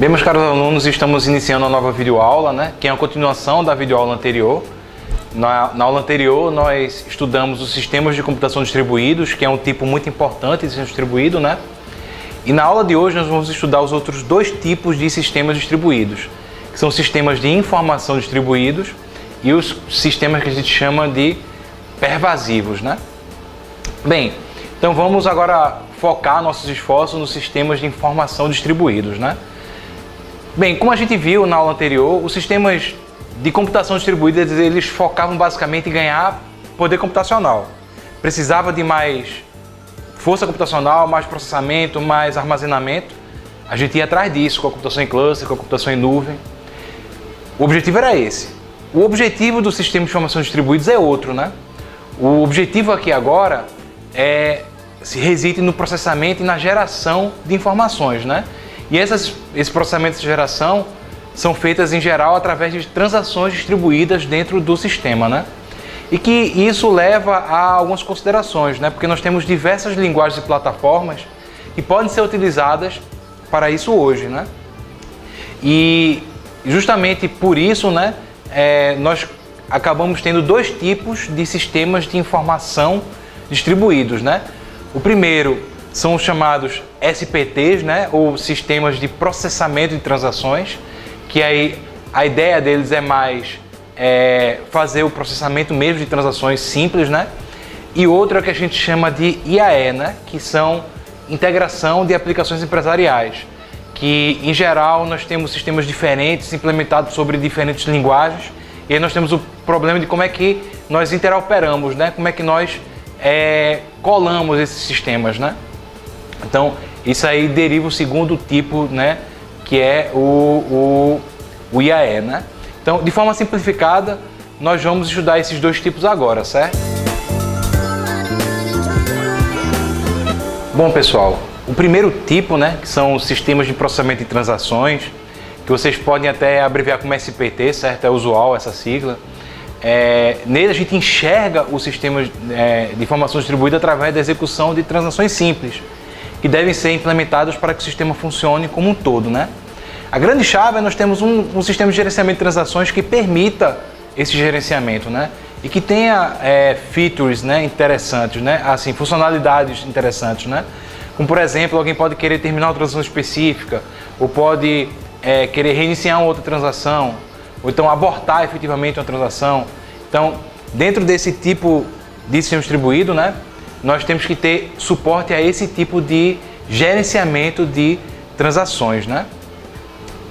Bem, meus caros alunos, estamos iniciando uma nova videoaula, né? Que é a continuação da videoaula anterior. Na aula anterior, nós estudamos os sistemas de computação distribuídos, que é um tipo muito importante de sistema distribuído, né? E na aula de hoje nós vamos estudar os outros dois tipos de sistemas distribuídos, que são sistemas de informação distribuídos e os sistemas que a gente chama de pervasivos, né? Bem, então vamos agora focar nossos esforços nos sistemas de informação distribuídos, né? Bem, como a gente viu na aula anterior, os sistemas de computação distribuída, eles focavam basicamente em ganhar poder computacional. Precisava de mais força computacional, mais processamento, mais armazenamento. A gente ia atrás disso com a computação em cluster, com a computação em nuvem. O objetivo era esse. O objetivo do sistema de informação distribuídos é outro, né? O objetivo aqui agora se reside no processamento e na geração de informações, né? E esses processamentos de geração são feitas em geral através de transações distribuídas dentro do sistema, né? E que isso leva a algumas considerações, né? Porque nós temos diversas linguagens e plataformas que podem ser utilizadas para isso hoje, né? E justamente por isso, né, nós acabamos tendo dois tipos de sistemas de informação distribuídos, né? O primeiro são os chamados SPTs, né, ou sistemas de processamento de transações, que aí a ideia deles é mais fazer o processamento mesmo de transações simples, né? E outro é o que a gente chama de IAE, né, que são integração de aplicações empresariais, que em geral nós temos sistemas diferentes implementados sobre diferentes linguagens, e aí nós temos o problema de como é que nós interoperamos, né? Como é que nós colamos esses sistemas, né? Então, isso aí deriva o segundo tipo, né, que é o IAE, né? Então, de forma simplificada, nós vamos estudar esses dois tipos agora, certo? Bom, pessoal, o primeiro tipo, né, que são os sistemas de processamento de transações, que vocês podem até abreviar como SPT, certo? É usual essa sigla. Nele a gente enxerga o sistema de informação distribuída através da execução de transações simples, que devem ser implementados para que o sistema funcione como um todo, né? A grande chave é nós temos um sistema de gerenciamento de transações que permita esse gerenciamento, né? E que tenha features, né, interessantes, né? Assim, funcionalidades interessantes, né? Como, por exemplo, alguém pode querer terminar uma transação específica, ou pode querer reiniciar uma outra transação, ou então abortar efetivamente uma transação. Então, dentro desse tipo de sistema distribuído, né, nós temos que ter suporte a esse tipo de gerenciamento de transações, né?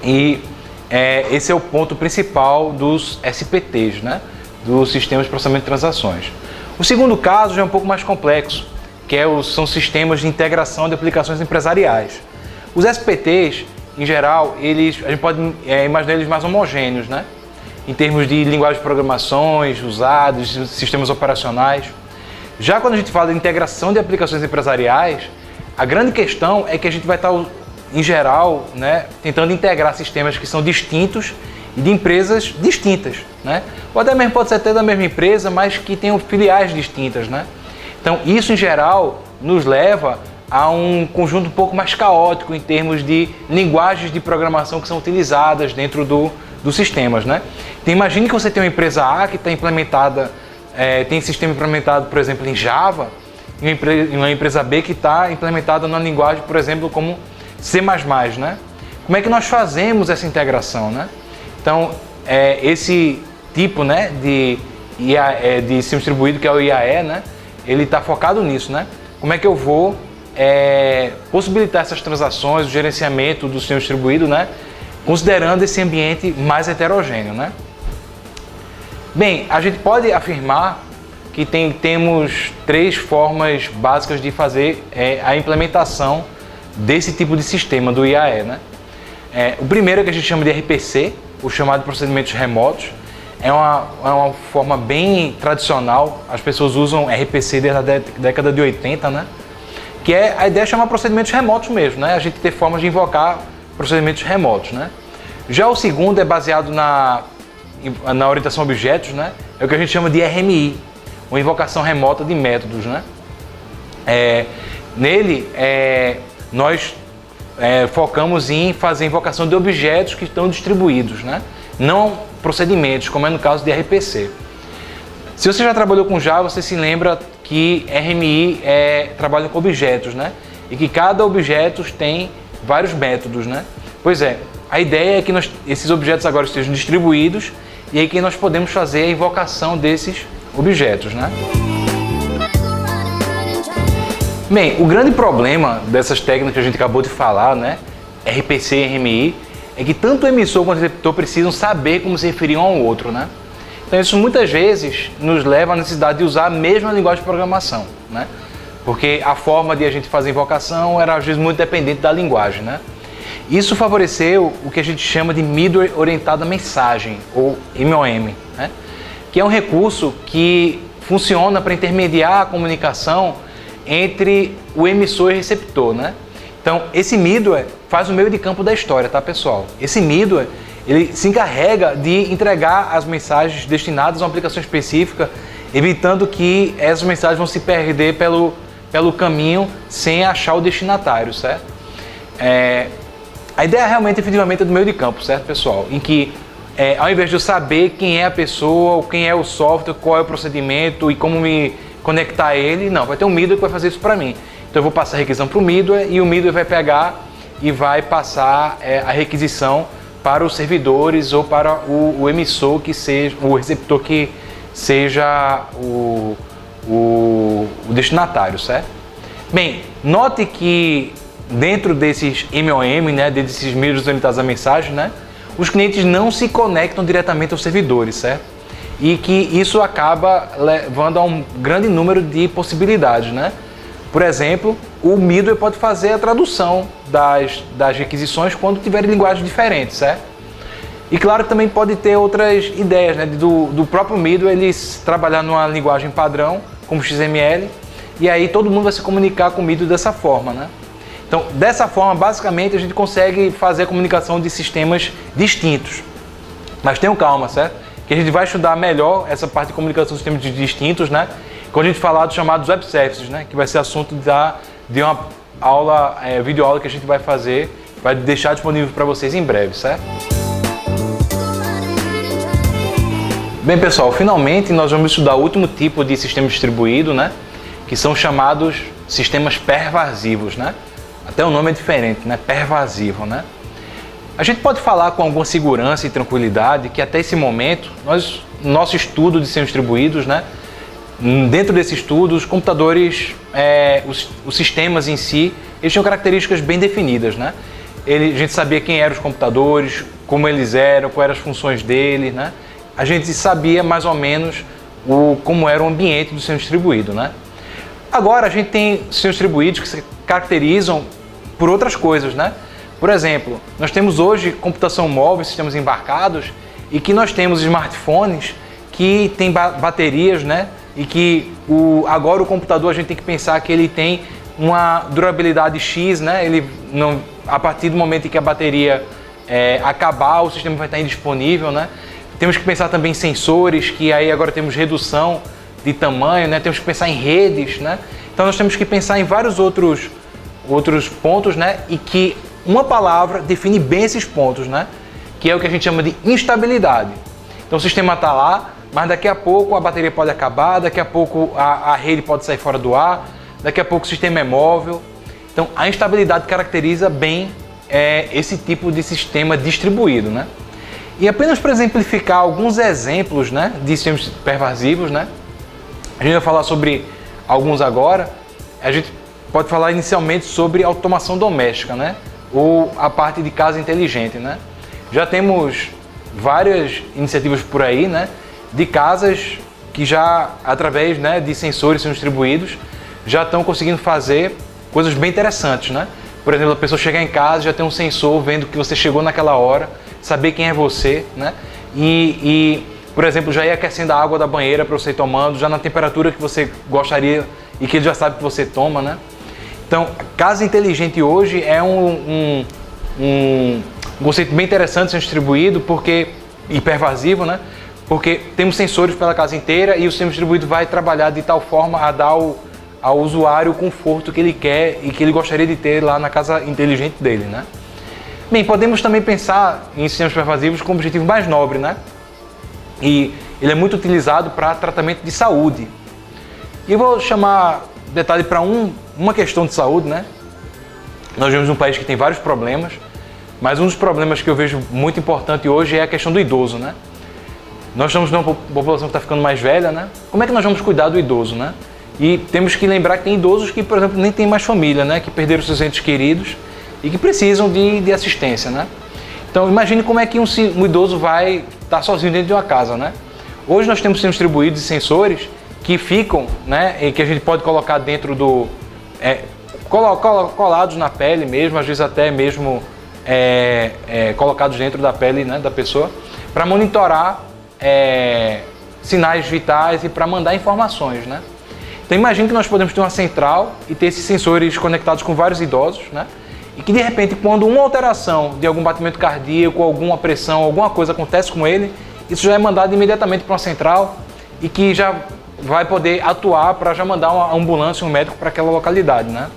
E esse é o ponto principal dos SPTs, né? Dos sistemas de processamento de transações. O segundo caso já é um pouco mais complexo, que são sistemas de integração de aplicações empresariais. Os SPTs, em geral, a gente pode imaginar eles mais homogêneos, né? Em termos de linguagem de programações usados, sistemas operacionais. Já quando a gente fala de integração de aplicações empresariais, a grande questão é que a gente vai estar, em geral, né, tentando integrar sistemas que são distintos e de empresas distintas, né? Ou até mesmo pode ser até da mesma empresa, mas que tenham filiais distintas, né? Então, isso, em geral, nos leva a um conjunto um pouco mais caótico em termos de linguagens de programação que são utilizadas dentro dos sistemas, né? Então, imagine que você tem uma empresa A que está implementada, tem sistema implementado, por exemplo, em Java, e uma empresa B que está implementada numa linguagem, por exemplo, como C++, né? Como é que nós fazemos essa integração, né? Então, esse tipo, né, de sistema distribuído, que é o IAE, né, ele está focado nisso, né? Como é que eu vou possibilitar essas transações, o gerenciamento do sistema distribuído, né, considerando esse ambiente mais heterogêneo, né? Bem, a gente pode afirmar que temos três formas básicas de fazer a implementação desse tipo de sistema do IAE, né? O primeiro é que a gente chama de RPC, o chamado de procedimentos remotos. É uma forma bem tradicional, as pessoas usam RPC desde a década de 80, né? Que a ideia é chamar procedimentos remotos mesmo, né? A gente ter formas de invocar procedimentos remotos, né? Já o segundo é baseado na orientação a objetos, né? É o que a gente chama de RMI, uma invocação remota de métodos, né? Nele, nós focamos em fazer invocação de objetos que estão distribuídos, né? Não procedimentos, como é no caso de RPC. Se você já trabalhou com Java, você se lembra que RMI trabalha com objetos, né? E que cada objeto tem vários métodos, né? Pois é, a ideia é que esses objetos agora estejam distribuídos e aí que nós podemos fazer a invocação desses objetos, né? Bem, o grande problema dessas técnicas que a gente acabou de falar, né? RPC e RMI, é que tanto o emissor quanto o receptor precisam saber como se referir um ao outro, né? Então isso muitas vezes nos leva à necessidade de usar a mesma linguagem de programação, né? Porque a forma de a gente fazer invocação era às vezes muito dependente da linguagem, né? Isso favoreceu o que a gente chama de middleware orientado à mensagem, ou MOM, né? Que é um recurso que funciona para intermediar a comunicação entre o emissor e o receptor, né? Então, esse middleware faz o meio de campo da história, tá, pessoal? Esse middleware, ele se encarrega de entregar as mensagens destinadas a uma aplicação específica, evitando que essas mensagens vão se perder pelo caminho sem achar o destinatário, certo? A ideia realmente, efetivamente, é do meio de campo, certo, pessoal? Em que, ao invés de eu saber quem é a pessoa, ou quem é o software, qual é o procedimento e como me conectar a ele, não, vai ter um middleware que vai fazer isso para mim. Então eu vou passar a requisição para o middleware e o middleware vai pegar e vai passar a requisição para os servidores ou para o emissor que seja, o receptor que seja o destinatário, certo? Bem, note que dentro desses MOM, né, desses middlewares orientados à mensagem, né, os clientes não se conectam diretamente aos servidores, certo? E que isso acaba levando a um grande número de possibilidades, né? Por exemplo, o middleware pode fazer a tradução das requisições quando tiverem linguagens diferentes, certo? E claro que também pode ter outras ideias, né? Do próprio middleware eles trabalhar numa linguagem padrão, como XML, e aí todo mundo vai se comunicar com o middleware dessa forma, né? Então, dessa forma, basicamente, a gente consegue fazer a comunicação de sistemas distintos. Mas tenham calma, certo? Que a gente vai estudar melhor essa parte de comunicação de sistemas distintos, né? Quando a gente falar dos chamados web services, né? Que vai ser assunto de uma aula, videoaula que a gente vai fazer, vai deixar disponível para vocês em breve, certo? Bem, pessoal, finalmente nós vamos estudar o último tipo de sistema distribuído, né? Que são chamados sistemas pervasivos, né? Até o nome é diferente, né? Pervasivo, né? A gente pode falar com alguma segurança e tranquilidade que até esse momento, nosso estudo de sistemas distribuídos, né? Dentro desse estudo, os computadores, os sistemas em si, eles tinham características bem definidas, né? A gente sabia quem eram os computadores, como eles eram, quais eram as funções deles, né? A gente sabia mais ou menos como era o ambiente do sistema distribuído, né? Agora a gente tem sistemas distribuídos que se caracterizam por outras coisas, né? Por exemplo, nós temos hoje computação móvel, sistemas embarcados, e que nós temos smartphones que têm baterias, né? E que agora o computador a gente tem que pensar que ele tem uma durabilidade X, né? Ele não, a partir do momento em que a bateria acabar, o sistema vai estar indisponível, né? Temos que pensar também em sensores, que aí agora temos redução de tamanho, né? Temos que pensar em redes, né? Então nós temos que pensar em vários outros pontos, né? E que uma palavra define bem esses pontos, né? Que é o que a gente chama de instabilidade. Então o sistema está lá, mas daqui a pouco a bateria pode acabar, daqui a pouco a rede pode sair fora do ar, daqui a pouco o sistema é móvel. Então a instabilidade caracteriza bem esse tipo de sistema distribuído, né? E apenas para exemplificar alguns exemplos, né, de sistemas pervasivos, né? A gente vai falar sobre alguns agora. A gente pode falar inicialmente sobre automação doméstica, né? Ou a parte de casa inteligente, né? Já temos várias iniciativas por aí, né? De casas que já, através, né, de sensores sendo distribuídos, já estão conseguindo fazer coisas bem interessantes, né? Por exemplo, a pessoa chegar em casa e já tem um sensor vendo que você chegou naquela hora, saber quem é você, né? Por exemplo, já ir aquecendo a água da banheira para você ir tomando, já na temperatura que você gostaria e que ele já sabe que você toma, né? Então, casa inteligente hoje é um conceito bem interessante sendo distribuído e pervasivo, né? Porque temos sensores pela casa inteira e o sistema distribuído vai trabalhar de tal forma a dar ao usuário o conforto que ele quer e que ele gostaria de ter lá na casa inteligente dele, né? Bem, podemos também pensar em sistemas pervasivos com um objetivo mais nobre, né? E ele é muito utilizado para tratamento de saúde. E eu vou chamar detalhe para uma questão de saúde, né? Nós vivemos um país que tem vários problemas, mas um dos problemas que eu vejo muito importante hoje é a questão do idoso, né? Nós estamos numa população que está ficando mais velha, né? Como é que nós vamos cuidar do idoso, né? E temos que lembrar que tem idosos que, por exemplo, nem têm mais família, né? Que perderam seus entes queridos e que precisam de assistência, né? Então, imagine como é que um idoso vai estar sozinho dentro de uma casa, né? Hoje nós temos sistemas distribuídos e sensores que ficam, né? E que a gente pode colocar dentro do... colados na pele mesmo, às vezes até mesmo colocados dentro da pele, né, da pessoa, para monitorar sinais vitais e para mandar informações, né? Então imagine que nós podemos ter uma central e ter esses sensores conectados com vários idosos, né? E que de repente, quando uma alteração de algum batimento cardíaco, alguma pressão, alguma coisa acontece com ele, isso já é mandado imediatamente para uma central e que já vai poder atuar para já mandar uma ambulância, um médico para aquela localidade, né?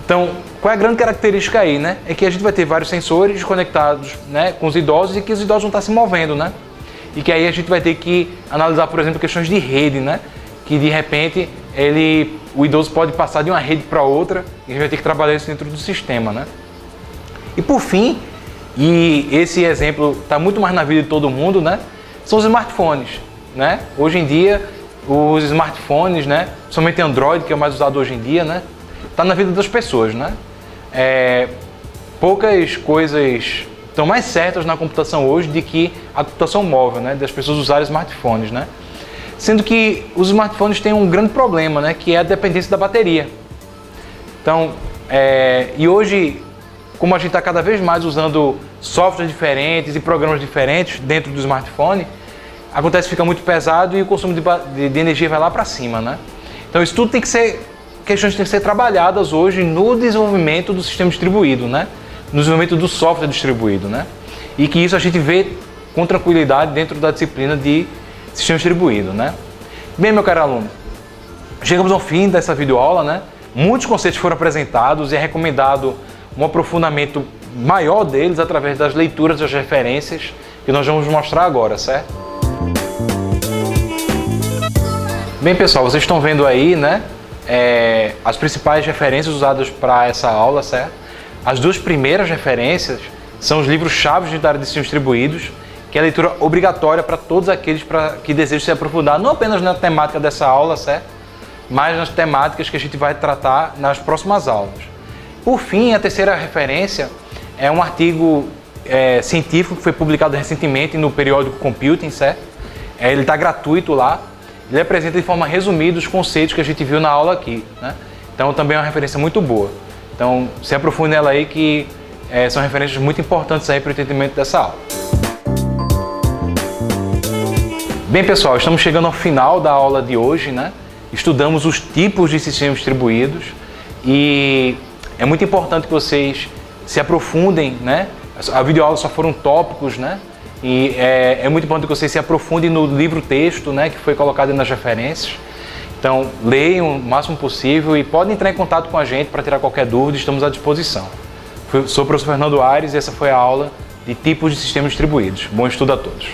Então, qual é a grande característica aí, né? É que a gente vai ter vários sensores conectados, né, com os idosos e que os idosos vão estar se movendo, né? E que aí a gente vai ter que analisar, por exemplo, questões de rede, né? Que de repente o idoso pode passar de uma rede para outra e a gente vai ter que trabalhar isso dentro do sistema, né? E por fim, e esse exemplo está muito mais na vida de todo mundo, né? São os smartphones, né? Hoje em dia, os smartphones, né? Somente Android, que é o mais usado hoje em dia, né? Está na vida das pessoas, né? Poucas coisas estão mais certas na computação hoje do que a computação móvel, né? Das pessoas usarem smartphones, né? Sendo que os smartphones têm um grande problema, né? Que é a dependência da bateria. Então, e hoje, como a gente está cada vez mais usando softwares diferentes e programas diferentes dentro do smartphone, acontece que fica muito pesado e o consumo de energia vai lá para cima, né? Então isso tudo questões têm que ser trabalhadas hoje no desenvolvimento do sistema distribuído, né? No desenvolvimento do software distribuído, né? E que isso a gente vê com tranquilidade dentro da disciplina de sistema distribuído, né? Bem, meu caro aluno, chegamos ao fim dessa videoaula, né? Muitos conceitos foram apresentados e é recomendado um aprofundamento maior deles através das leituras das referências que nós vamos mostrar agora, certo? Bem, pessoal, vocês estão vendo aí, né? As principais referências usadas para essa aula, certo? As duas primeiras referências são os livros-chave da área de sistemas distribuídos, que é a leitura obrigatória para todos aqueles que desejam se aprofundar, não apenas na temática dessa aula, certo? Mas nas temáticas que a gente vai tratar nas próximas aulas. Por fim, a terceira referência é um artigo científico que foi publicado recentemente no periódico Computing, certo? Ele está gratuito lá. Ele apresenta de forma resumida os conceitos que a gente viu na aula aqui, né? Então também é uma referência muito boa. Então se aprofunde nela aí que são referências muito importantes aí para o entendimento dessa aula. Bem, pessoal, estamos chegando ao final da aula de hoje, né? Estudamos os tipos de sistemas distribuídos e é muito importante que vocês se aprofundem, né? A videoaula só foram tópicos, né? E é muito importante que vocês se aprofundem no livro-texto, né? Que foi colocado nas referências. Então, leiam o máximo possível e podem entrar em contato com a gente para tirar qualquer dúvida, estamos à disposição. Sou o professor Fernando Aires e essa foi a aula de tipos de sistemas distribuídos. Bom estudo a todos.